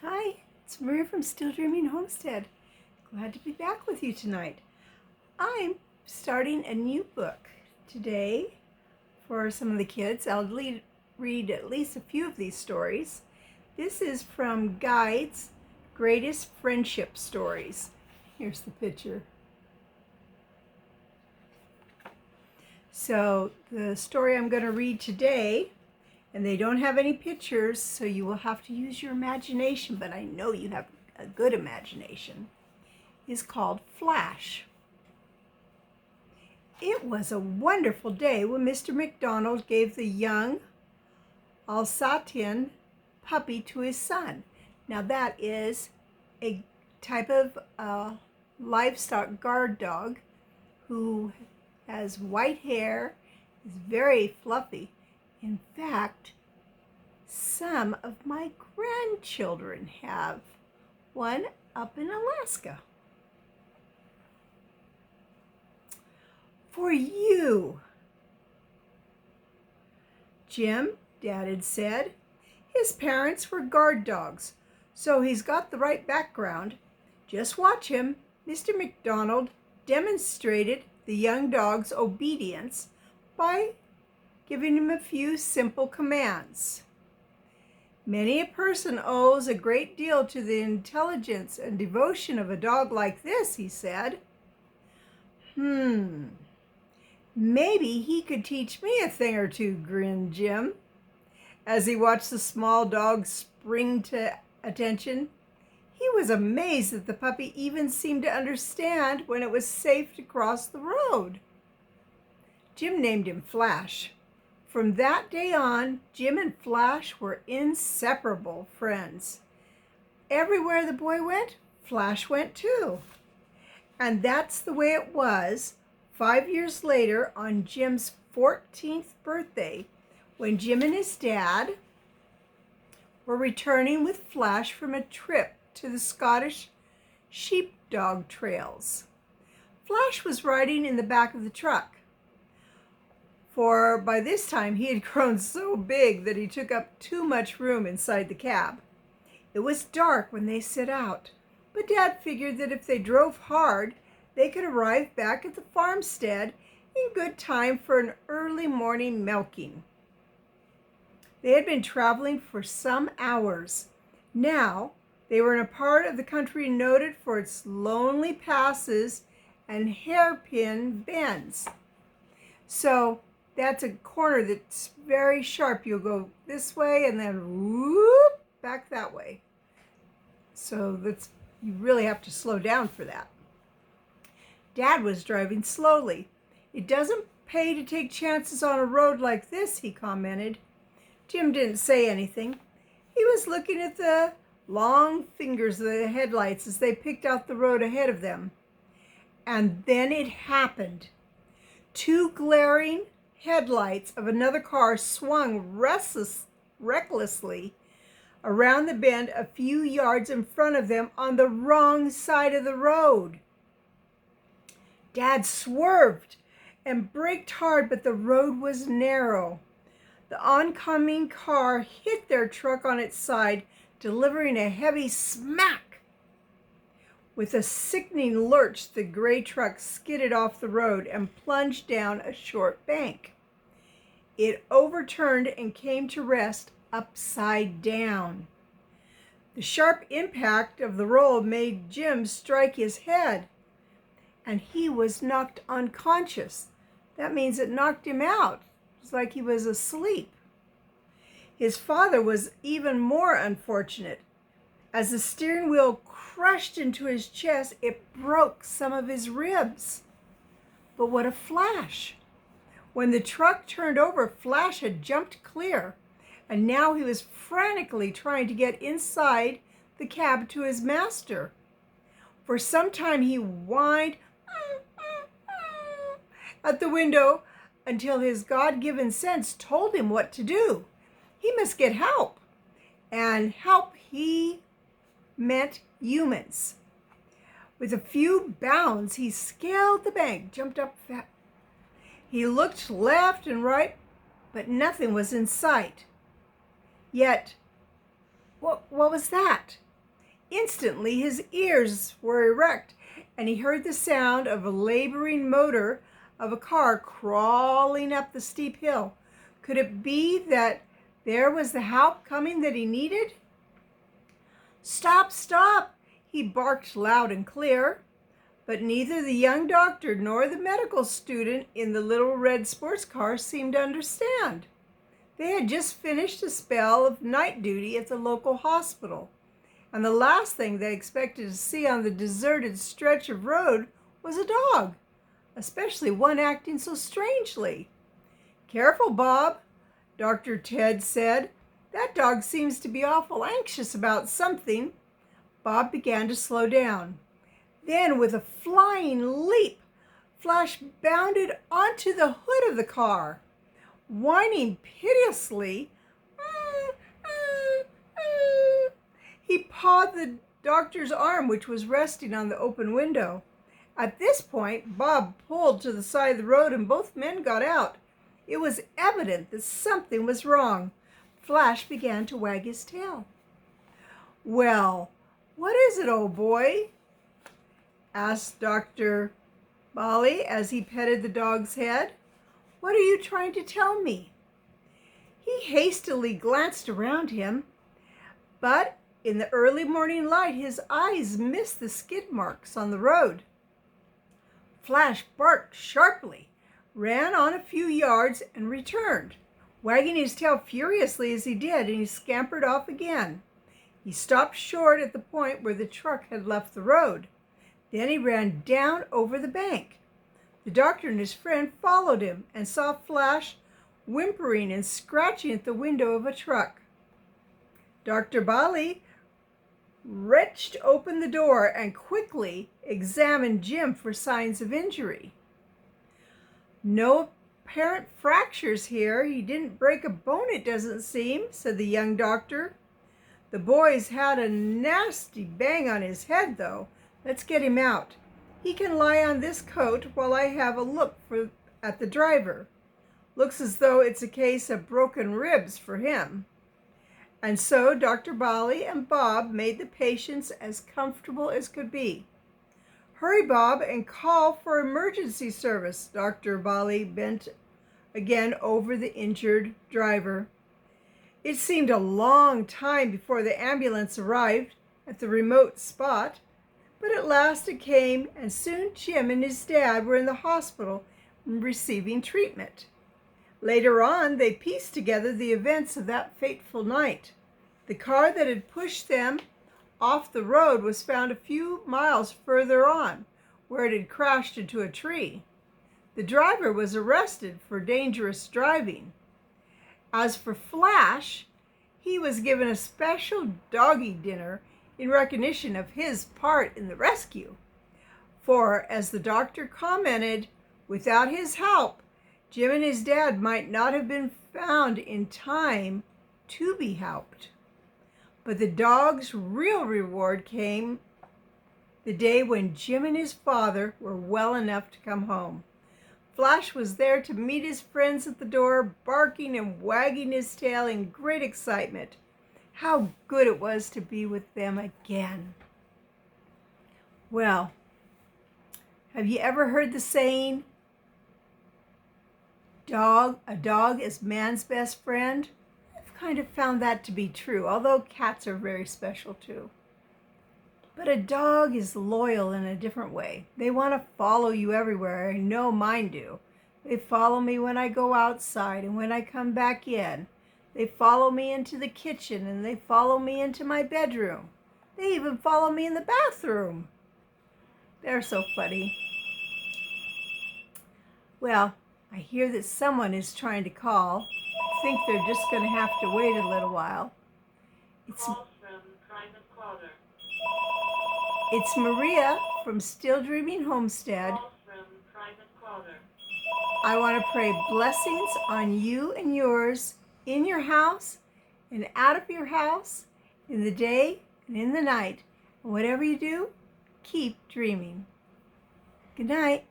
Hi, it's Maria from Still Dreaming Homestead. Glad to be back with you tonight. I'm starting a new book today for some of the kids. I'll read at least a few of these stories. This is from Guide's Greatest Friendship Stories. Here's the picture. So the story I'm going to read today, and they don't have any pictures, so you will have to use your imagination, but I know you have a good imagination, is called Flash. It was a wonderful day when Mr. McDonald gave the young Alsatian puppy to his son. Now that is a type of livestock guard dog who has white hair, is very fluffy. In fact, some of my grandchildren have one up in Alaska. For you, Jim, Dad had said. His parents were guard dogs, so he's got the right background. Just watch him. Mr. McDonald demonstrated the young dog's obedience by giving him a few simple commands. Many a person owes a great deal to the intelligence and devotion of a dog like this, he said. Maybe he could teach me a thing or two, grinned Jim, as he watched the small dog spring to attention. He was amazed that the puppy even seemed to understand when it was safe to cross the road. Jim named him Flash. From that day on, Jim and Flash were inseparable friends. Everywhere the boy went, Flash went too. And that's the way it was 5 years later on Jim's 14th birthday, when Jim and his dad were returning with Flash from a trip to the Scottish sheepdog trails. Flash was riding in the back of the truck, for by this time he had grown so big that he took up too much room inside the cab. It was dark when they set out, but Dad figured that if they drove hard, they could arrive back at the farmstead in good time for an early morning milking. They had been traveling for some hours. Now they were in a part of the country noted for its lonely passes and hairpin bends. So that's a corner that's very sharp. You'll go this way and then whoop, back that way. So you really have to slow down for that. Dad was driving slowly. It doesn't pay to take chances on a road like this, he commented. Jim didn't say anything. He was looking at the long fingers of the headlights as they picked out the road ahead of them. And then it happened. Two glaring headlights of another car swung recklessly around the bend a few yards in front of them on the wrong side of the road. Dad swerved and braked hard, but the road was narrow. The oncoming car hit their truck on its side, delivering a heavy smack. With a sickening lurch, the gray truck skidded off the road and plunged down a short bank. It overturned and came to rest upside down. The sharp impact of the roll made Jim strike his head, and he was knocked unconscious. That means it knocked him out. It's like he was asleep. His father was even more unfortunate. As the steering wheel crushed into his chest, it broke some of his ribs. But what a flash! When the truck turned over, Flash had jumped clear, and now he was frantically trying to get inside the cab to his master. For some time he whined at the window until his God-given sense told him what to do. He must get help, and help he meant humans. With a few bounds, he scaled the bank, jumped up fast. He looked left and right, but nothing was in sight. Yet, what was that? Instantly his ears were erect, and he heard the sound of a laboring motor of a car crawling up the steep hill. Could it be that there was the help coming that he needed? "Stop, stop!" he barked loud and clear. But neither the young doctor nor the medical student in the little red sports car seemed to understand. They had just finished a spell of night duty at the local hospital, and the last thing they expected to see on the deserted stretch of road was a dog, especially one acting so strangely. "Careful, Bob," Dr. Ted said. "That dog seems to be awful anxious about something." Bob began to slow down. Then, with a flying leap, Flash bounded onto the hood of the car. Whining piteously, he pawed the doctor's arm, which was resting on the open window. At this point, Bob pulled to the side of the road and both men got out. It was evident that something was wrong. Flash began to wag his tail. "Well, what is it, old boy?" asked Dr. Bali as he petted the dog's head. "What are you trying to tell me?" He hastily glanced around him, but in the early morning light his eyes missed the skid marks on the road. Flash barked sharply, ran on a few yards, and returned, wagging his tail furiously as he did, and he scampered off again. He stopped short at the point where the truck had left the road. Then he ran down over the bank. The doctor and his friend followed him and saw Flash whimpering and scratching at the window of a truck. Dr. Bali wrenched open the door and quickly examined Jim for signs of injury. "No apparent fractures here. He didn't break a bone, it doesn't seem," said the young doctor. "The boy's had a nasty bang on his head, though. Let's get him out. He can lie on this coat while I have a look at the driver. Looks as though it's a case of broken ribs for him." And so Dr. Bali and Bob made the patients as comfortable as could be. "Hurry, Bob, and call for emergency service." Dr. Bali bent again over the injured driver. It seemed a long time before the ambulance arrived at the remote spot, but at last it came, and soon Jim and his dad were in the hospital receiving treatment. Later on, they pieced together the events of that fateful night. The car that had pushed them off the road was found a few miles further on, where it had crashed into a tree. The driver was arrested for dangerous driving. As for Flash, he was given a special doggy dinner in recognition of his part in the rescue. For, as the doctor commented, without his help, Jim and his dad might not have been found in time to be helped. But the dog's real reward came the day when Jim and his father were well enough to come home. Flash was there to meet his friends at the door, barking and wagging his tail in great excitement. How good it was to be with them again. Well, have you ever heard the saying, a dog is man's best friend? I've kind of found that to be true, although cats are very special too. But a dog is loyal in a different way. They want to follow you everywhere. I know mine do. They follow me when I go outside and when I come back in. They follow me into the kitchen and they follow me into my bedroom. They even follow me in the bathroom. They're so funny. Well, I hear that someone is trying to call. I think they're just going to have to wait a little while. It's Maria from Still Dreaming Homestead. I want to pray blessings on you and yours in your house and out of your house, in the day and in the night. And whatever you do, keep dreaming. Good night.